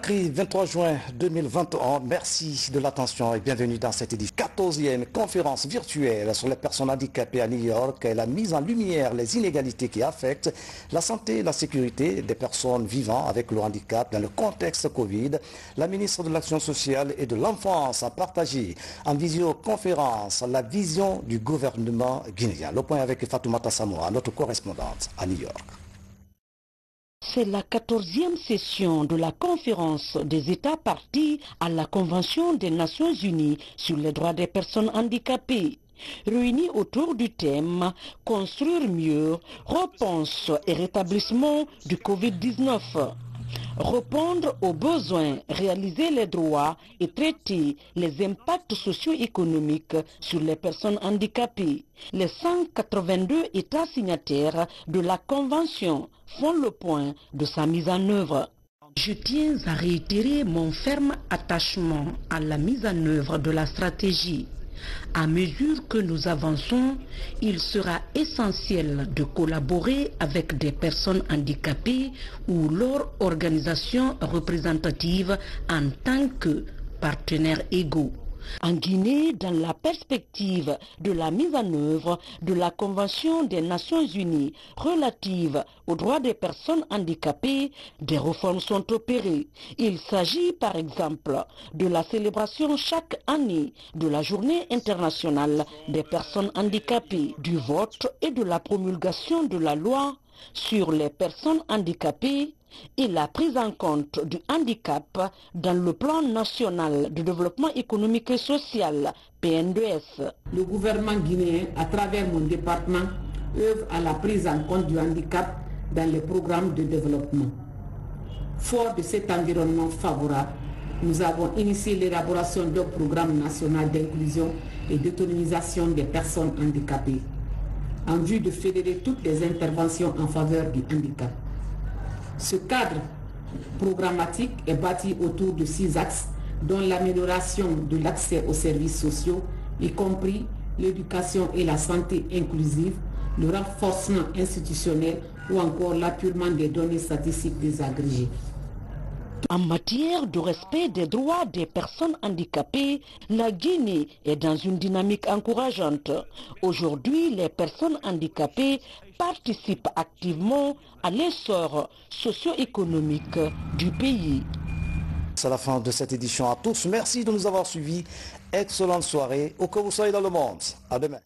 Conakry, 23 juin 2021. Merci de l'attention et bienvenue dans cette édition. 14e conférence virtuelle sur les personnes handicapées à New York. Elle a mis en lumière les inégalités qui affectent la santé et la sécurité des personnes vivant avec le handicap dans le contexte Covid. La ministre de l'Action sociale et de l'Enfance a partagé en visioconférence la vision du gouvernement guinéen. Le point avec Fatoumata Samoa, notre correspondante à New York. C'est la 14e session de la conférence des États partis à la Convention des Nations Unies sur les droits des personnes handicapées. Réunis autour du thème « Construire mieux, réponse et rétablissement du Covid-19 ». Répondre aux besoins, réaliser les droits et traiter les impacts socio-économiques sur les personnes handicapées. Les 182 États signataires de la Convention font le point de sa mise en œuvre. Je tiens à réitérer mon ferme attachement à la mise en œuvre de la stratégie. À mesure que nous avançons, il sera essentiel de collaborer avec des personnes handicapées ou leurs organisations représentatives en tant que partenaires égaux. En Guinée, dans la perspective de la mise en œuvre de la Convention des Nations Unies relative aux droits des personnes handicapées, des réformes sont opérées. Il s'agit par exemple de la célébration chaque année de la Journée internationale des personnes handicapées, du vote et de la promulgation de la loi sur les personnes handicapées et la prise en compte du handicap dans le plan national de développement économique et social, PNDS. Le gouvernement guinéen, à travers mon département, œuvre à la prise en compte du handicap dans les programmes de développement. Fort de cet environnement favorable, nous avons initié l'élaboration d'un programme national d'inclusion et d'autonomisation des personnes handicapées, en vue de fédérer toutes les interventions en faveur du handicap. Ce cadre programmatique est bâti autour de 6 axes, dont l'amélioration de l'accès aux services sociaux, y compris l'éducation et la santé inclusive, le renforcement institutionnel ou encore l'appurement des données statistiques désagrégées. En matière de respect des droits des personnes handicapées, la Guinée est dans une dynamique encourageante. Aujourd'hui, les personnes handicapées participent activement à l'essor socio-économique du pays. C'est la fin de cette édition à tous. Merci de nous avoir suivis. Excellente soirée. Où que vous soyez dans le monde. À demain.